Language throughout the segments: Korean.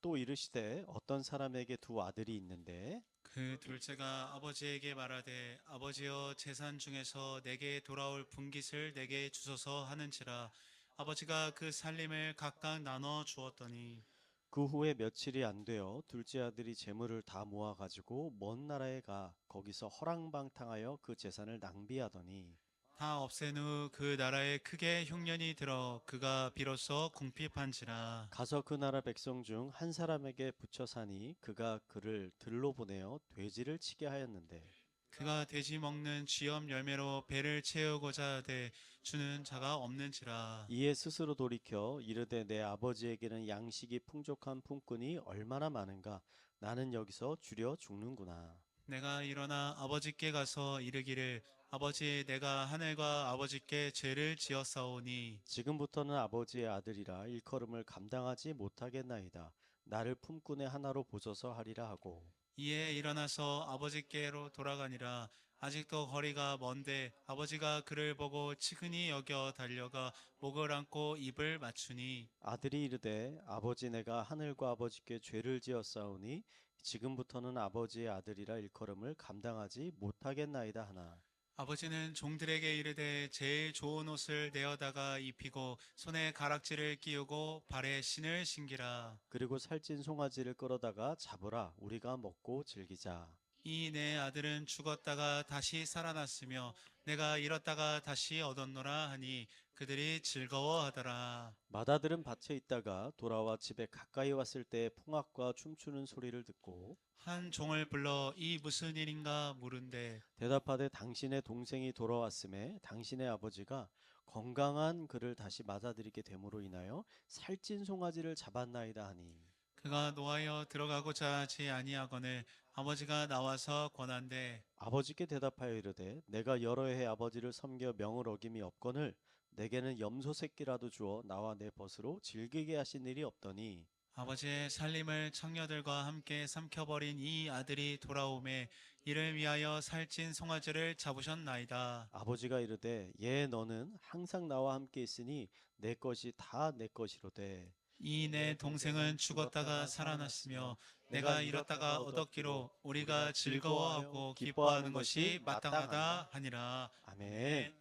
또 이르시되 어떤 사람에게 두 아들이 있는데 그 둘째가 아버지에게 말하되 아버지여 재산 중에서 내게 돌아올 분깃을 내게 주소서 하는지라. 아버지가 그 살림을 각각 나눠 주었더니 그 후에 며칠이 안 되어 둘째 아들이 재물을 다 모아 가지고 먼 나라에 가 거기서 허랑방탕하여 그 재산을 낭비하더니 다 없앤 후 그 나라에 크게 흉년이 들어 그가 비로소 궁핍한지라. 가서 그 나라 백성 중 한 사람에게 붙여 사니 그가 그를 들로 보내어 돼지를 치게 하였는데 그가 돼지 먹는 쥐염 열매로 배를 채우고자 하되 주는 자가 없는지라. 이에 스스로 돌이켜 이르되 내 아버지에게는 양식이 풍족한 품꾼이 얼마나 많은가 나는 여기서 줄여 죽는구나. 내가 일어나 아버지께 가서 이르기를 아버지 내가 하늘과 아버지께 죄를 지었사오니 지금부터는 아버지의 아들이라 일컬음을 감당하지 못하겠나이다. 나를 품꾼의 하나로 보소서 하리라 하고 이에 일어나서 아버지께로 돌아가니라. 아직도 거리가 먼데 아버지가 그를 보고 치근히 여겨 달려가 목을 안고 입을 맞추니 아들이 이르되 아버지 내가 하늘과 아버지께 죄를 지었사오니 지금부터는 아버지의 아들이라 일컬음을 감당하지 못하겠나이다 하나 아버지는 종들에게 이르되 제일 좋은 옷을 내어다가 입히고 손에 가락지를 끼우고 발에 신을 신기라. 그리고 살찐 송아지를 끌어다가 잡으라 우리가 먹고 즐기자. 이 내 아들은 죽었다가 다시 살아났으며 내가 잃었다가 다시 얻었노라 하니 그들이 즐거워하더라. 맏아들은 밭에 있다가 돌아와 집에 가까이 왔을 때 풍악과 춤추는 소리를 듣고 한 종을 불러 이 무슨 일인가 물은데 대답하되 당신의 동생이 돌아왔음에 당신의 아버지가 건강한 그를 다시 맞아들이게 됨으로 인하여 살찐 송아지를 잡았나이다 하니 그가 노하여 들어가고자 하지 아니하거늘 아버지가 나와서 권한대 아버지께 대답하여 이르되 내가 여러 해 아버지를 섬겨 명을 어김이 없거늘 내게는 염소 새끼라도 주어 나와 내 벗으로 즐기게 하신 일이 없더니 아버지의 살림을 청녀들과 함께 삼켜버린 이 아들이 돌아오매 이를 위하여 살찐 송아지를 잡으셨나이다. 아버지가 이르되 얘 너는 항상 나와 함께 있으니 내 것이 다 내 것이로되 이 내 동생은 죽었다가 살아났으며 내가 잃었다가 얻었기로 우리가 즐거워하고 기뻐하는 것이 마땅하다 하니라. 아멘. 아멘.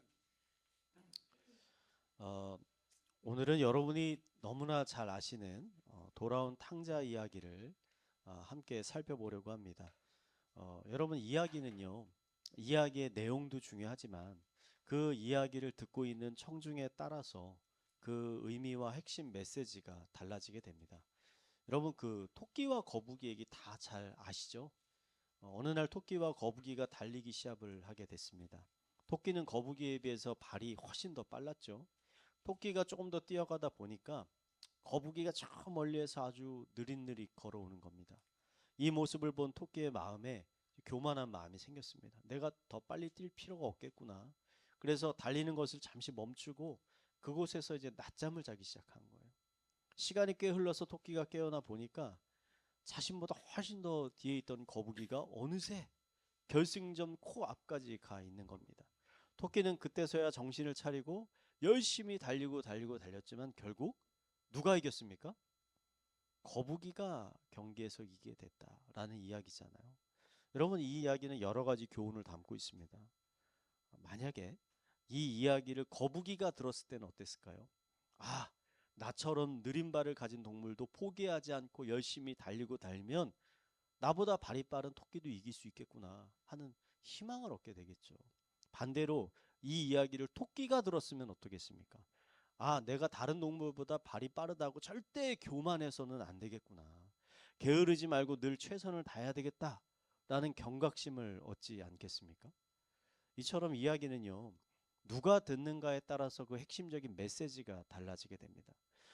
어, 오늘은 여러분이 너무나 잘 아시는 돌아온 탕자 이야기를 함께 살펴보려고 합니다. 여러분 이야기는요, 이야기의 내용도 중요하지만 그 이야기를 듣고 있는 청중에 따라서 그 의미와 핵심 메시지가 달라지게 됩니다. 여러분 그 토끼와 거북이 얘기 다 잘 아시죠? 어느 날 토끼와 거북이가 달리기 시합을 하게 됐습니다. 토끼는 거북이에 비해서 발이 훨씬 더 빨랐죠. 토끼가 조금 더 뛰어가다 보니까 거북이가 저 멀리에서 아주 느릿느릿 걸어오는 겁니다. 이 모습을 본 토끼의 마음에 교만한 마음이 생겼습니다. 내가 더 빨리 뛸 필요가 없겠구나. 그래서 달리는 것을 잠시 멈추고 그곳에서 이제 낮잠을 자기 시작한 거예요. 시간이 꽤 흘러서 토끼가 깨어나 보니까 자신보다 훨씬 더 뒤에 있던 거북이가 어느새 결승점 코앞까지 가 있는 겁니다. 토끼는 그때서야 정신을 차리고 열심히 달렸지만 결국 누가 이겼습니까? 거북이가 경기에서 이기게 됐다라는 이야기잖아요. 여러분 이 이야기는 여러 가지 교훈을 담고 있습니다. 만약에 이 이야기를 거북이가 들었을 때는 어땠을까요? 아, 나처럼 느린 발을 가진 동물도 포기하지 않고 열심히 달리면 나보다 발이 빠른 토끼도 이길 수 있겠구나 하는 희망을 얻게 되겠죠. 반대로 이 이야기를 토끼가 들었으면 어떻겠습니까? 아, 내가 다른 동물보다 발이 빠르다고 절대 교만해서는 안 되겠구나. 게으르지 말고 늘 최선을 다해야 되겠다. 라는 경각심을 얻지 않겠습니까? 이처럼 이야기는요, 누가 듣는가에 따라서 그 핵심적인 메시지가 달라지게 됩니다.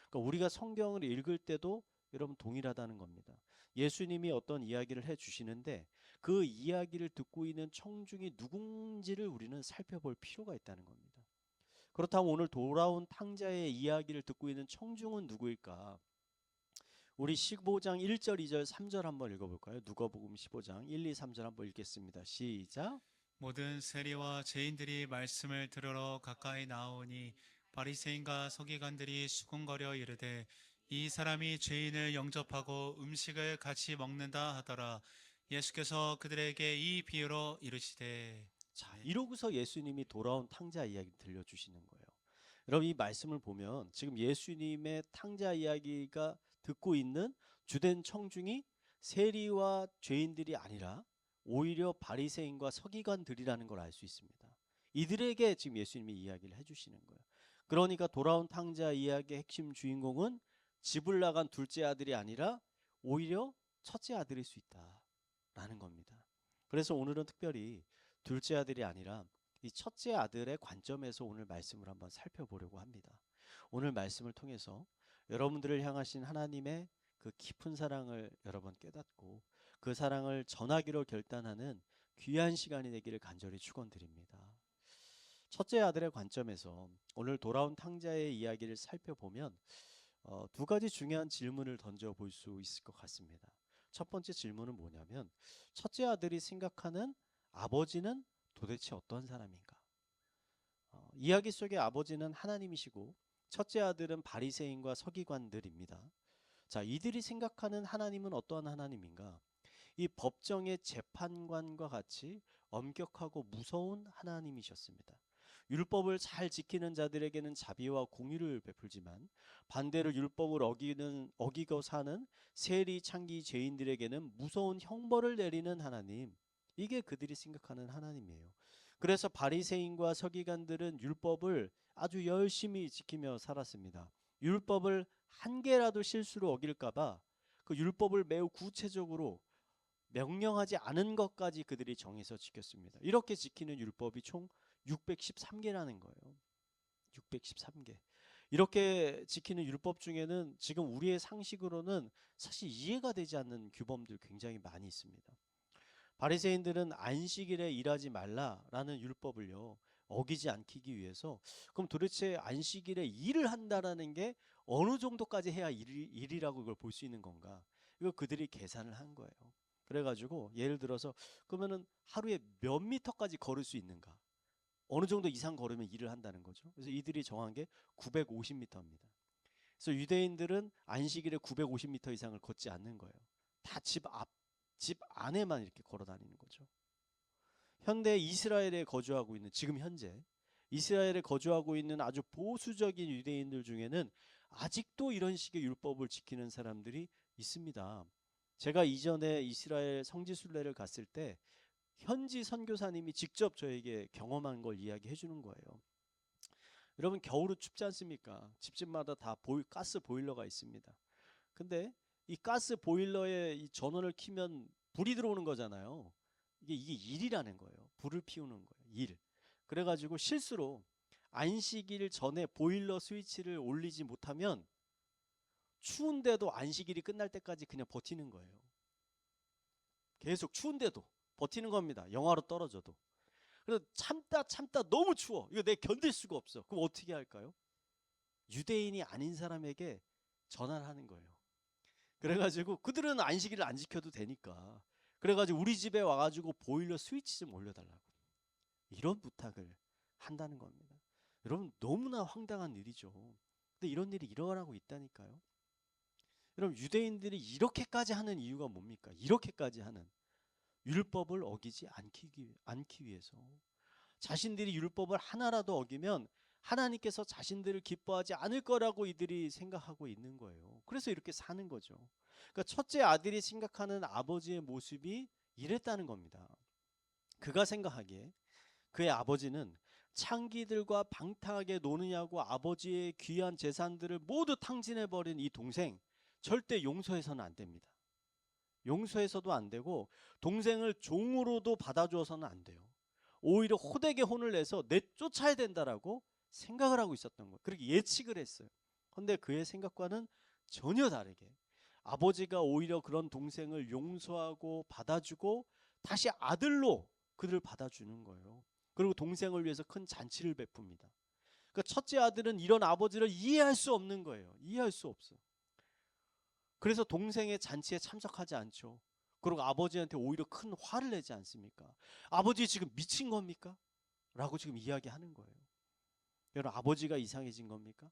그러니까 우리가 성경을 읽을 때도 여러분 동일하다는 겁니다. 예수님이 어떤 이야기를 해 주시는데 그 이야기를 듣고 있는 청중이 누군지를 우리는 살펴볼 필요가 있다는 겁니다. 그렇다면 오늘 돌아온 탕자의 이야기를 듣고 있는 청중은 누구일까? 우리 15장 1절, 2절, 3절 한번 읽어볼까요? 누가복음 15장 1, 2, 3절 한번 읽겠습니다. 시작. 모든 세리와 죄인들이 말씀을 들으러 가까이 나오니 바리새인과 서기관들이 수군거려 이르되 이 사람이 죄인을 영접하고 음식을 같이 먹는다 하더라. 예수께서 그들에게 이 비유로 이르시되. 자, 이러고서 예수님이 돌아온 탕자 이야기를 들려주시는 거예요. 여러분 이 말씀을 보면 지금 예수님의 탕자 이야기가 듣고 있는 주된 청중이 세리와 죄인들이 아니라 오히려 바리새인과 서기관들이라는 걸 알 수 있습니다. 이들에게 지금 예수님이 이야기를 해주시는 거예요. 그러니까 돌아온 탕자 이야기의 핵심 주인공은 집을 나간 둘째 아들이 아니라 오히려 첫째 아들일 수 있다라는 겁니다. 그래서 오늘은 특별히 둘째 아들이 아니라 이 첫째 아들의 관점에서 오늘 말씀을 한번 살펴보려고 합니다. 오늘 말씀을 통해서 여러분들을 향하신 하나님의 그 깊은 사랑을 여러 번 깨닫고 그 사랑을 전하기로 결단하는 귀한 시간이 되기를 간절히 축원드립니다. 첫째 아들의 관점에서 오늘 돌아온 탕자의 이야기를 살펴보면 두 가지 중요한 질문을 던져볼 수 있을 것 같습니다. 첫 번째 질문은 뭐냐면 첫째 아들이 생각하는 아버지는 도대체 어떤 사람인가? 이야기 속의 아버지는 하나님이시고 첫째 아들은 바리새인과 서기관들입니다. 자, 이들이 생각하는 하나님은 어떠한 하나님인가? 이 법정의 재판관과 같이 엄격하고 무서운 하나님이셨습니다. 율법을 잘 지키는 자들에게는 자비와 공의를 베풀지만 반대로 율법을 어기고 사는 세리 창기 죄인들에게는 무서운 형벌을 내리는 하나님. 이게 그들이 생각하는 하나님이에요. 그래서 바리새인과 서기관들은 율법을 아주 열심히 지키며 살았습니다. 율법을 한 개라도 실수로 어길까봐 그 율법을 매우 구체적으로 명령하지 않은 것까지 그들이 정해서 지켰습니다. 이렇게 지키는 율법이 총 613개라는 거예요. 613개. 이렇게 지키는 율법 중에는 지금 우리의 상식으로는 사실 이해가 되지 않는 규범들 굉장히 많이 있습니다. 바리새인들은 안식일에 일하지 말라라는 율법을요 어기지 않기 위해서 그럼 도대체 안식일에 일을 한다라는 게 어느 정도까지 해야 일이라고 이걸 볼 수 있는 건가? 이거 그들이 계산을 한 거예요. 그래가지고 예를 들어서 그러면은 하루에 몇 미터까지 걸을 수 있는가? 어느 정도 이상 걸으면 일을 한다는 거죠. 그래서 이들이 정한 게 950m입니다. 그래서 유대인들은 안식일에 950m 이상을 걷지 않는 거예요. 다 집 안에만 이렇게 걸어 다니는 거죠. 현대 이스라엘에 거주하고 있는 지금 현재 이스라엘에 거주하고 있는 아주 보수적인 유대인들 중에는 아직도 이런 식의 율법을 지키는 사람들이 있습니다. 제가 이전에 이스라엘 성지순례를 갔을 때 현지 선교사님이 직접 저에게 경험한 걸 이야기해 주는 거예요. 여러분 겨울은 춥지 않습니까? 집집마다 다 가스 보일러가 있습니다. 근데 이 가스 보일러에 이 전원을 켜면 불이 들어오는 거잖아요. 이게 일이라는 거예요. 불을 피우는 거예요. 일. 그래가지고 실수로 안식일 전에 보일러 스위치를 올리지 못하면 추운데도 안식일이 끝날 때까지 그냥 버티는 거예요. 계속 추운데도 버티는 겁니다. 영하로 떨어져도. 그래서 참다 너무 추워. 이거 내가 견딜 수가 없어. 그럼 어떻게 할까요? 유대인이 아닌 사람에게 전화를 하는 거예요. 그래가지고 그들은 안식일을 안 지켜도 되니까 그래가지고 우리 집에 와가지고 보일러 스위치 좀 올려달라고 이런 부탁을 한다는 겁니다. 여러분 너무나 황당한 일이죠. 근데 이런 일이 일어나고 있다니까요. 여러분 유대인들이 이렇게까지 하는 이유가 뭡니까? 이렇게까지 하는 율법을 어기지 않기 위해서 자신들이 율법을 하나라도 어기면 하나님께서 자신들을 기뻐하지 않을 거라고 이들이 생각하고 있는 거예요. 그래서 이렇게 사는 거죠. 그러니까 첫째 아들이 생각하는 아버지의 모습이 이랬다는 겁니다. 그가 생각하기에 그의 아버지는 창기들과 방탕하게 노느냐고 아버지의 귀한 재산들을 모두 탕진해버린 이 동생 절대 용서해서는 안 됩니다. 용서해서도 안 되고 동생을 종으로도 받아주어서는 안 돼요. 오히려 호되게 혼을 내서 내쫓아야 된다라고 생각을 하고 있었던 거예요. 그렇게 예측을 했어요. 그런데 그의 생각과는 전혀 다르게 아버지가 오히려 그런 동생을 용서하고 받아주고 다시 아들로 그를 받아주는 거예요. 그리고 동생을 위해서 큰 잔치를 베풉니다. 그러니까 첫째 아들은 이런 아버지를 이해할 수 없는 거예요. 이해할 수 없어. 그래서 동생의 잔치에 참석하지 않죠. 그리고 아버지한테 오히려 큰 화를 내지 않습니까? 아버지 지금 미친 겁니까? 라고 지금 이야기하는 거예요. 여러분 아버지가 이상해진 겁니까?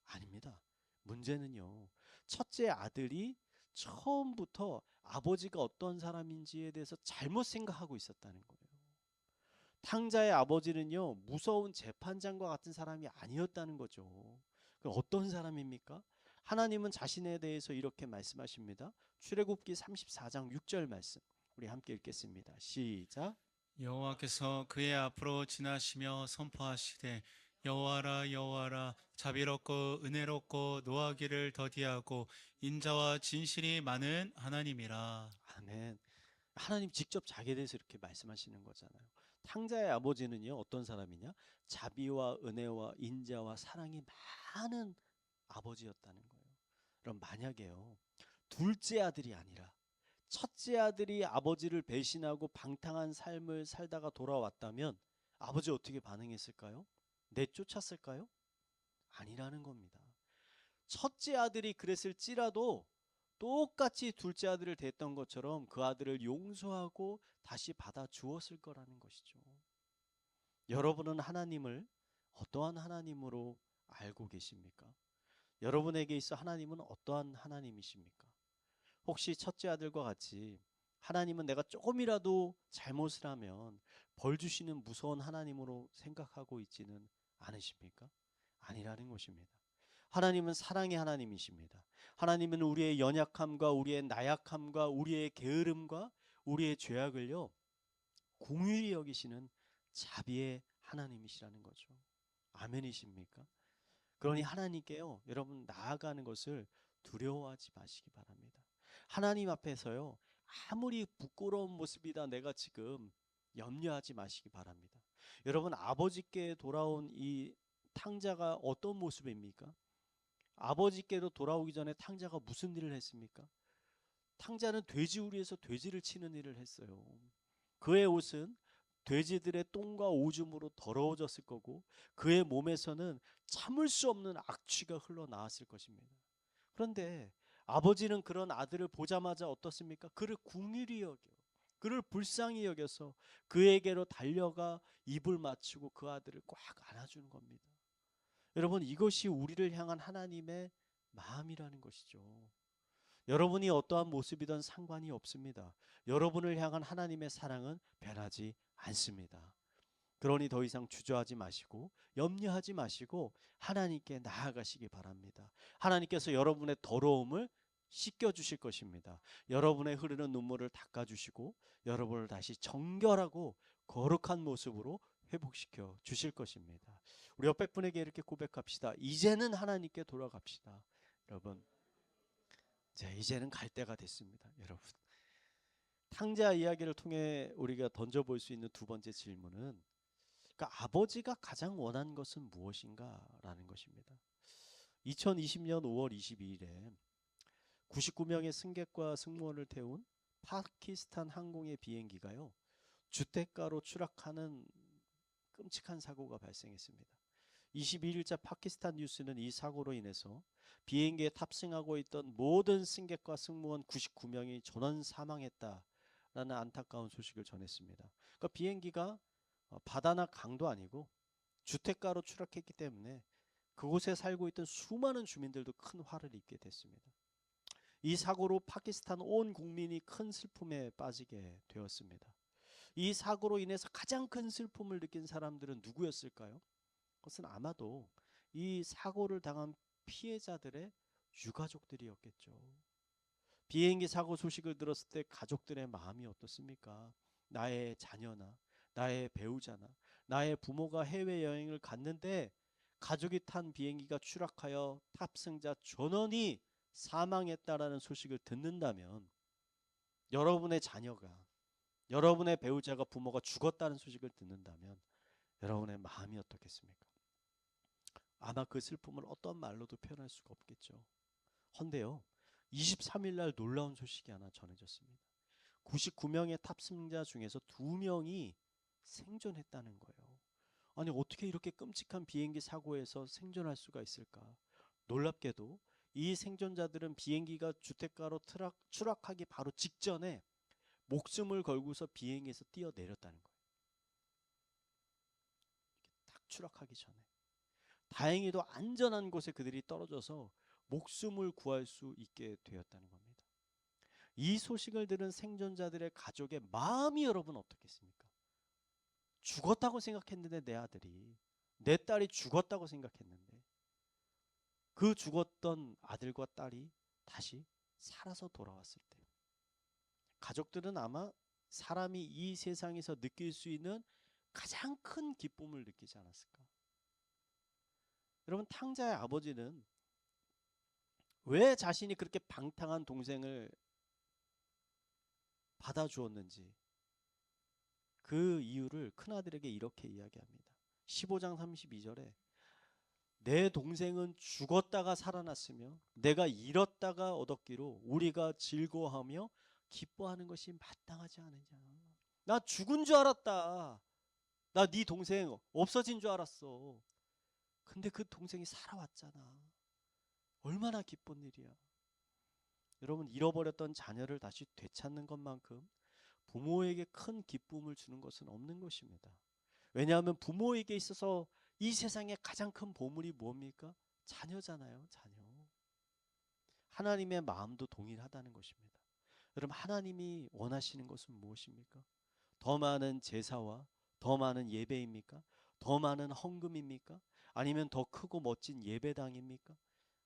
아닙니다. 문제는요. 첫째 아들이 처음부터 아버지가 어떤 사람인지에 대해서 잘못 생각하고 있었다는 거예요. 탕자의 아버지는요, 무서운 재판장과 같은 사람이 아니었다는 거죠. 그럼 어떤 사람입니까? 하나님은 자신에 대해서 이렇게 말씀하십니다. 출애굽기 34장 6절 말씀. 우리 함께 읽겠습니다. 시작. 여호와께서 그의 앞으로 지나시며 선포하시되 여호와라 여호와라 자비롭고 은혜롭고 노하기를 더디하고 인자와 진실이 많은 하나님이라. 아멘. 하나님 직접 자기에 대해서 이렇게 말씀하시는 거잖아요. 탕자의 아버지는요, 어떤 사람이냐? 자비와 은혜와 인자와 사랑이 많은 아버지였다는 거예요. 그럼 만약에요, 둘째 아들이 아니라 첫째 아들이 아버지를 배신하고 방탕한 삶을 살다가 돌아왔다면 아버지 어떻게 반응했을까요? 내쫓았을까요? 아니라는 겁니다. 첫째 아들이 그랬을지라도 똑같이 둘째 아들을 대했던 것처럼 그 아들을 용서하고 다시 받아 주었을 거라는 것이죠. 여러분은 하나님을 어떠한 하나님으로 알고 계십니까? 여러분에게 있어 하나님은 어떠한 하나님이십니까? 혹시 첫째 아들과 같이 하나님은 내가 조금이라도 잘못을 하면 벌 주시는 무서운 하나님으로 생각하고 있지는 않으십니까? 아니라는 것입니다. 하나님은 사랑의 하나님이십니다. 하나님은 우리의 연약함과 우리의 나약함과 우리의 게으름과 우리의 죄악을요, 공의히 여기시는 자비의 하나님이시라는 거죠. 아멘이십니까? 그러니 하나님께요, 여러분 나아가는 것을 두려워하지 마시기 바랍니다. 하나님 앞에서요, 아무리 부끄러운 모습이다 내가 지금 염려하지 마시기 바랍니다. 여러분 아버지께 돌아온 이 탕자가 어떤 모습입니까? 아버지께로 돌아오기 전에 탕자가 무슨 일을 했습니까? 탕자는 돼지우리에서 돼지를 치는 일을 했어요. 그의 옷은 돼지들의 똥과 오줌으로 더러워졌을 거고 그의 몸에서는 참을 수 없는 악취가 흘러나왔을 것입니다. 그런데 아버지는 그런 아들을 보자마자 어떻습니까? 그를 궁휼히 여겨, 그를 불쌍히 여겨서 그에게로 달려가 입을 맞추고 그 아들을 꽉 안아주는 겁니다. 여러분 이것이 우리를 향한 하나님의 마음이라는 것이죠. 여러분이 어떠한 모습이든 상관이 없습니다. 여러분을 향한 하나님의 사랑은 변하지 않습니다. 그러니 더 이상 주저하지 마시고 염려하지 마시고 하나님께 나아가시기 바랍니다. 하나님께서 여러분의 더러움을 씻겨 주실 것입니다. 여러분의 흐르는 눈물을 닦아 주시고 여러분을 다시 정결하고 거룩한 모습으로 회복시켜 주실 것입니다. 우리 옆에 분에게 이렇게 고백합시다. 이제는 하나님께 돌아갑시다. 여러분, 이제는 갈 때가 됐습니다. 여러분, 탕자 이야기를 통해 우리가 던져볼 수 있는 두 번째 질문은, 그러니까 아버지가 가장 원한 것은 무엇인가라는 것입니다. 2020년 5월 22일에 99명의 승객과 승무원을 태운 파키스탄 항공의 비행기가요, 주택가로 추락하는 끔찍한 사고가 발생했습니다. 22일자 파키스탄 뉴스는 이 사고로 인해서 비행기에 탑승하고 있던 모든 승객과 승무원 99명이 전원 사망했다라는 안타까운 소식을 전했습니다. 그러니까 비행기가 바다나 강도 아니고 주택가로 추락했기 때문에 그곳에 살고 있던 수많은 주민들도 큰 화를 입게 됐습니다. 이 사고로 파키스탄 온 국민이 큰 슬픔에 빠지게 되었습니다. 이 사고로 인해서 가장 큰 슬픔을 느낀 사람들은 누구였을까요? 그것은 아마도 이 사고를 당한 피해자들의 유가족들이었겠죠. 비행기 사고 소식을 들었을 때 가족들의 마음이 어떻습니까? 나의 자녀나 나의 배우자나 나의 부모가 해외여행을 갔는데 가족이 탄 비행기가 추락하여 탑승자 전원이 사망했다라는 소식을 듣는다면, 여러분의 자녀가, 여러분의 배우자가, 부모가 죽었다는 소식을 듣는다면 여러분의 마음이 어떻겠습니까? 아마 그 슬픔을 어떤 말로도 표현할 수가 없겠죠. 헌데요, 23일 날 놀라운 소식이 하나 전해졌습니다. 99명의 탑승자 중에서 2명이 생존했다는 거예요. 아니 어떻게 이렇게 끔찍한 비행기 사고에서 생존할 수가 있을까? 놀랍게도 이 생존자들은 비행기가 주택가로 추락하기 바로 직전에 목숨을 걸고서 비행기에서 뛰어내렸다는 거예요. 딱 추락하기 전에. 다행히도 안전한 곳에 그들이 떨어져서 목숨을 구할 수 있게 되었다는 겁니다. 이 소식을 들은 생존자들의 가족의 마음이 여러분 어떻겠습니까? 죽었다고 생각했는데 내 아들이, 내 딸이 죽었다고 생각했는데 그 죽었던 아들과 딸이 다시 살아서 돌아왔을 때 가족들은 아마 사람이 이 세상에서 느낄 수 있는 가장 큰 기쁨을 느끼지 않았을까? 여러분, 탕자의 아버지는 왜 자신이 그렇게 방탕한 동생을 받아주었는지 그 이유를 큰아들에게 이렇게 이야기합니다. 15장 32절에 내 동생은 죽었다가 살아났으며 내가 잃었다가 얻었기로 우리가 즐거워하며 기뻐하는 것이 마땅하지 않으냐. 나 죽은 줄 알았다. 나 네 동생 없어진 줄 알았어. 근데 그 동생이 살아왔잖아. 얼마나 기쁜 일이야. 여러분, 잃어버렸던 자녀를 다시 되찾는 것만큼 부모에게 큰 기쁨을 주는 것은 없는 것입니다. 왜냐하면 부모에게 있어서 이 세상에 가장 큰 보물이 뭡니까? 자녀잖아요, 자녀. 하나님의 마음도 동일하다는 것입니다. 여러분, 하나님이 원하시는 것은 무엇입니까? 더 많은 제사와 더 많은 예배입니까? 더 많은 헌금입니까? 아니면 더 크고 멋진 예배당입니까?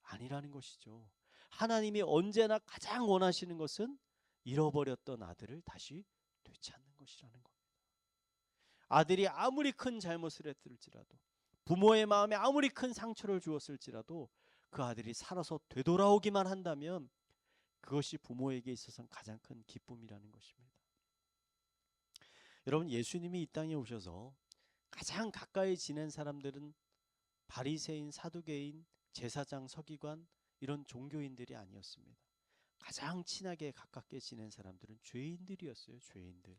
아니라는 것이죠. 하나님이 언제나 가장 원하시는 것은 잃어버렸던 아들을 다시 되찾는 것이라는 겁니다. 아들이 아무리 큰 잘못을 했을지라도, 부모의 마음에 아무리 큰 상처를 주었을지라도 그 아들이 살아서 되돌아오기만 한다면 그것이 부모에게 있어서는 가장 큰 기쁨이라는 것입니다. 여러분, 예수님이 이 땅에 오셔서 가장 가까이 지낸 사람들은 바리새인, 사두개인, 제사장, 서기관 이런 종교인들이 아니었습니다. 가장 친하게 가깝게 지낸 사람들은 죄인들이었어요. 죄인들.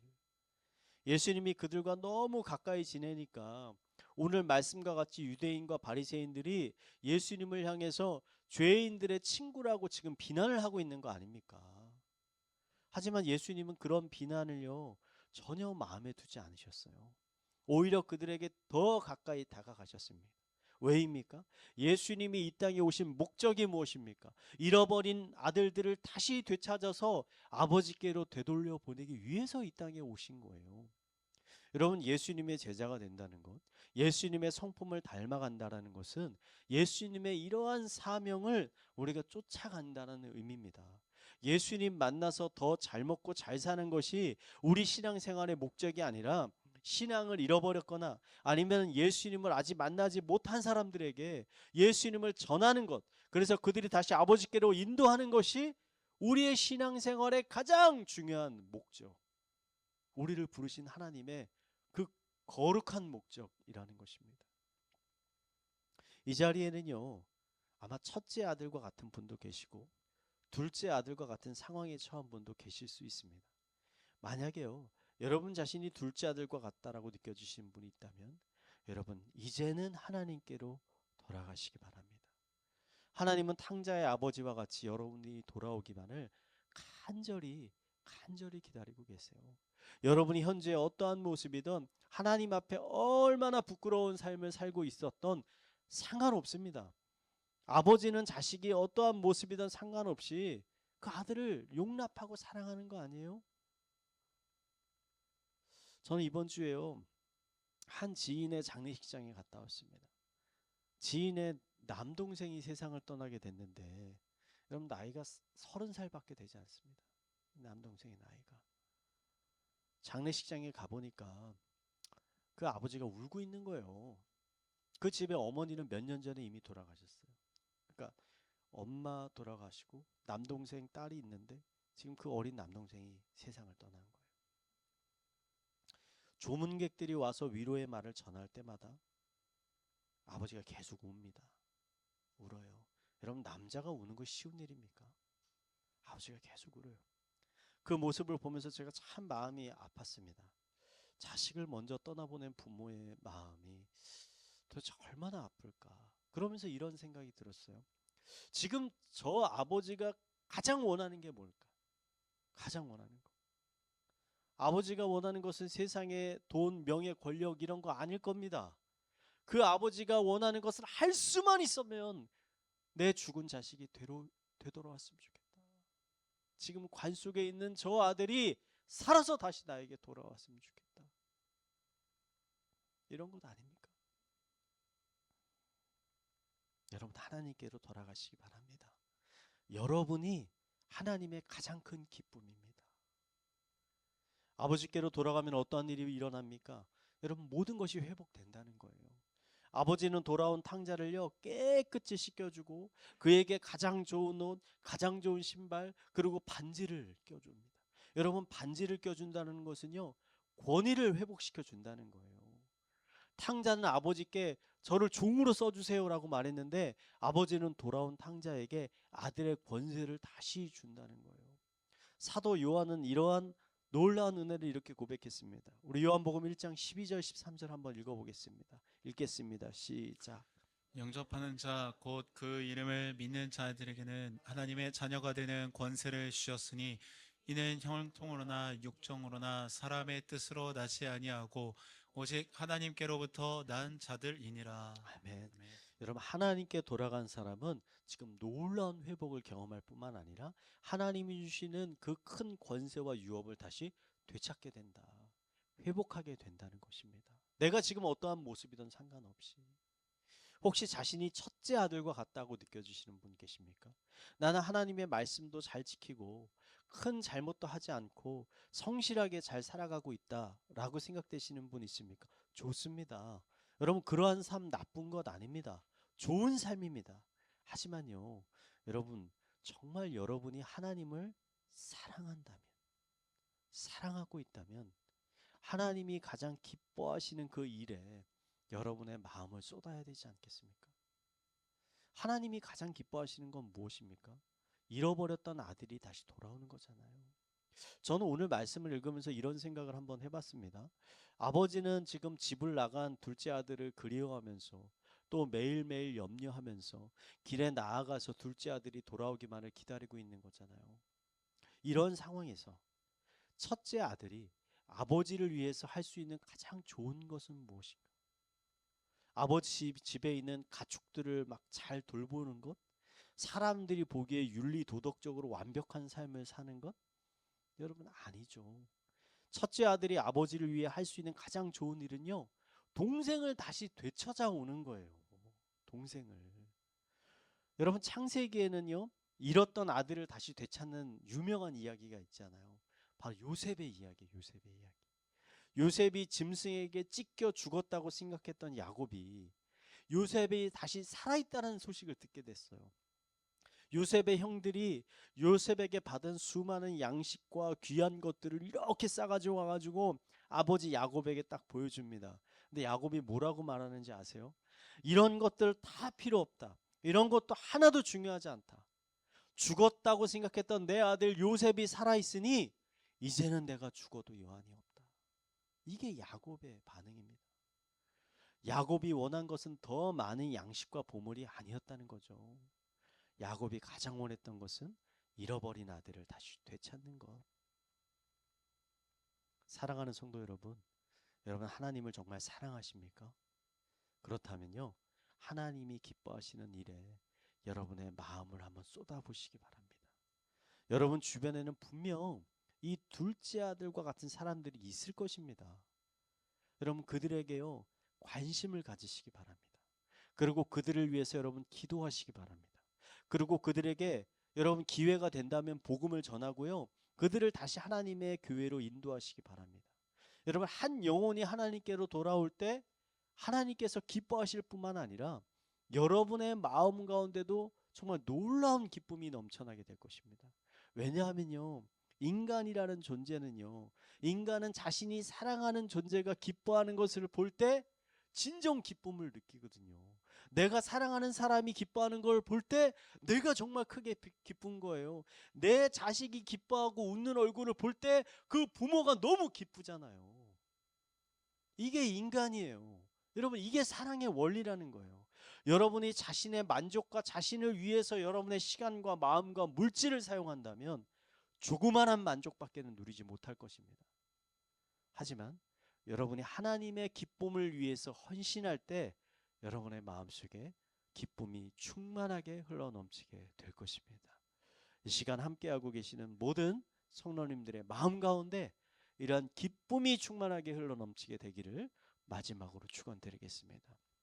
예수님이 그들과 너무 가까이 지내니까 오늘 말씀과 같이 유대인과 바리새인들이 예수님을 향해서 죄인들의 친구라고 지금 비난을 하고 있는 거 아닙니까? 하지만 예수님은 그런 비난을요 전혀 마음에 두지 않으셨어요. 오히려 그들에게 더 가까이 다가가셨습니다. 왜입니까? 예수님이 이 땅에 오신 목적이 무엇입니까? 잃어버린 아들들을 다시 되찾아서 아버지께로 되돌려 보내기 위해서 이 땅에 오신 거예요. 여러분, 예수님의 제자가 된다는 것, 예수님의 성품을 닮아간다는 것은 예수님의 이러한 사명을 우리가 쫓아간다는 의미입니다. 예수님 만나서 더 잘 먹고 잘 사는 것이 우리 신앙생활의 목적이 아니라 신앙을 잃어버렸거나 아니면 예수님을 아직 만나지 못한 사람들에게 예수님을 전하는 것, 그래서 그들이 다시 아버지께로 인도하는 것이 우리의 신앙생활의 가장 중요한 목적, 우리를 부르신 하나님의 그 거룩한 목적이라는 것입니다. 이 자리에는요 아마 첫째 아들과 같은 분도 계시고 둘째 아들과 같은 상황에 처한 분도 계실 수 있습니다. 만약에요 여러분 자신이 둘째 아들과 같다라고 느껴지시는 분이 있다면 여러분 이제는 하나님께로 돌아가시기 바랍니다. 하나님은 탕자의 아버지와 같이 여러분이 돌아오기만을 간절히 기다리고 계세요. 여러분이 현재 어떠한 모습이든 하나님 앞에 얼마나 부끄러운 삶을 살고 있었던 상관없습니다. 아버지는 자식이 어떠한 모습이든 상관없이 그 아들을 용납하고 사랑하는 거 아니에요? 저는 이번 주에요 한 지인의 장례식장에 갔다 왔습니다. 지인의 남동생이 세상을 떠나게 됐는데 여러분 나이가 30살밖에 되지 않습니다. 남동생의 나이가. 장례식장에 가보니까 그 아버지가 울고 있는 거예요. 그 집에 어머니는 몇 년 전에 이미 돌아가셨어요. 그러니까 엄마 돌아가시고 남동생 딸이 있는데 지금 그 어린 남동생이 세상을 떠난 거예요. 조문객들이 와서 위로의 말을 전할 때마다 아버지가 계속 웁니다. 울어요. 여러분 남자가 우는 거 쉬운 일입니까? 아버지가 계속 울어요. 그 모습을 보면서 제가 참 마음이 아팠습니다. 자식을 먼저 떠나보낸 부모의 마음이 도대체 얼마나 아플까? 그러면서 이런 생각이 들었어요. 지금 저 아버지가 가장 원하는 게 뭘까? 가장 원하는 거. 아버지가 원하는 것은 세상의 돈, 명예, 권력 이런 거 아닐 겁니다. 그 아버지가 원하는 것을 할 수만 있으면 내 죽은 자식이 되돌아왔으면 좋겠다. 지금 관 속에 있는 저 아들이 살아서 다시 나에게 돌아왔으면 좋겠다. 이런 것 아닙니까? 여러분, 하나님께로 돌아가시기 바랍니다. 여러분이 하나님의 가장 큰 기쁨입니다. 아버지께로 돌아가면 어떠한 일이 일어납니까? 여러분, 모든 것이 회복된다는 거예요. 아버지는 돌아온 탕자를요 깨끗이 씻겨주고 그에게 가장 좋은 옷, 가장 좋은 신발, 그리고 반지를 껴줍니다. 여러분, 반지를 껴준다는 것은요 권위를 회복시켜 준다는 거예요. 탕자는 아버지께 저를 종으로 써주세요라고 말했는데 아버지는 돌아온 탕자에게 아들의 권세를 다시 준다는 거예요. 사도 요한은 이러한 놀라운 은혜를 이렇게 고백했습니다. 우리 요한복음 1장 12절 13절 한번 읽어보겠습니다. 읽겠습니다. 시작. 영접하는 자 곧 그 이름을 믿는 자들에게는 하나님의 자녀가 되는 권세를 주셨으니 이는 형통으로나 육정으로나 사람의 뜻으로 나지 아니하고 오직 하나님께로부터 난 자들이니라. 아멘. 여러분, 하나님께 돌아간 사람은 지금 놀라운 회복을 경험할 뿐만 아니라 하나님이 주시는 그 큰 권세와 유업을 다시 되찾게 된다. 회복하게 된다는 것입니다. 내가 지금 어떠한 모습이든 상관없이. 혹시 자신이 첫째 아들과 같다고 느껴지시는 분 계십니까? 나는 하나님의 말씀도 잘 지키고 큰 잘못도 하지 않고 성실하게 잘 살아가고 있다라고 생각되시는 분 있습니까? 좋습니다. 여러분, 그러한 삶 나쁜 것 아닙니다. 좋은 삶입니다. 하지만요, 여러분, 정말 여러분이 하나님을 사랑한다면, 사랑하고 있다면 하나님이 가장 기뻐하시는 그 일에 여러분의 마음을 쏟아야 되지 않겠습니까? 하나님이 가장 기뻐하시는 건 무엇입니까? 잃어버렸던 아들이 다시 돌아오는 거잖아요. 저는 오늘 말씀을 읽으면서 이런 생각을 한번 해봤습니다. 아버지는 지금 집을 나간 둘째 아들을 그리워하면서 또 매일매일 염려하면서 길에 나아가서 둘째 아들이 돌아오기만을 기다리고 있는 거잖아요. 이런 상황에서 첫째 아들이 아버지를 위해서 할 수 있는 가장 좋은 것은 무엇인가? 아버지 집에 있는 가축들을 막 잘 돌보는 것? 사람들이 보기에 윤리 도덕적으로 완벽한 삶을 사는 것? 여러분, 아니죠. 첫째 아들이 아버지를 위해 할 수 있는 가장 좋은 일은요, 동생을 다시 되찾아오는 거예요. 동생을. 여러분, 창세기에는요, 잃었던 아들을 다시 되찾는 유명한 이야기가 있잖아요. 바로 요셉의 이야기, 요셉의 이야기. 요셉이 짐승에게 찢겨 죽었다고 생각했던 야곱이 요셉이 다시 살아있다는 소식을 듣게 됐어요. 요셉의 형들이 요셉에게 받은 수많은 양식과 귀한 것들을 이렇게 싸가지고 와가지고 아버지 야곱에게 딱 보여줍니다. 근데 야곱이 뭐라고 말하는지 아세요? 이런 것들 다 필요 없다. 이런 것도 하나도 중요하지 않다. 죽었다고 생각했던 내 아들 요셉이 살아있으니 이제는 내가 죽어도 여한이 없다. 이게 야곱의 반응입니다. 야곱이 원한 것은 더 많은 양식과 보물이 아니었다는 거죠. 야곱이 가장 원했던 것은 잃어버린 아들을 다시 되찾는 것. 사랑하는 성도 여러분, 여러분 하나님을 정말 사랑하십니까? 그렇다면요, 하나님이 기뻐하시는 일에 여러분의 마음을 한번 쏟아보시기 바랍니다. 여러분 주변에는 분명 이 둘째 아들과 같은 사람들이 있을 것입니다. 여러분 그들에게요 관심을 가지시기 바랍니다. 그리고 그들을 위해서 여러분 기도하시기 바랍니다. 그리고 그들에게 여러분 기회가 된다면 복음을 전하고요. 그들을 다시 하나님의 교회로 인도하시기 바랍니다. 여러분 한 영혼이 하나님께로 돌아올 때 하나님께서 기뻐하실 뿐만 아니라 여러분의 마음 가운데도 정말 놀라운 기쁨이 넘쳐나게 될 것입니다. 왜냐하면요. 인간이라는 존재는요. 인간은 자신이 사랑하는 존재가 기뻐하는 것을 볼 때 진정 기쁨을 느끼거든요. 내가 사랑하는 사람이 기뻐하는 걸 볼 때 내가 정말 크게 기쁜 거예요. 내 자식이 기뻐하고 웃는 얼굴을 볼 때 그 부모가 너무 기쁘잖아요. 이게 인간이에요. 여러분 이게 사랑의 원리라는 거예요. 여러분이 자신의 만족과 자신을 위해서 여러분의 시간과 마음과 물질을 사용한다면 조그만한 만족밖에는 누리지 못할 것입니다. 하지만 여러분이 하나님의 기쁨을 위해서 헌신할 때 여러분의 마음속에 기쁨이 충만하게 흘러넘치게 될 것입니다. 이 시간 함께하고 계시는 모든 성도님들의 마음 가운데 이러한 기쁨이 충만하게 흘러넘치게 되기를 마지막으로 축원드리겠습니다.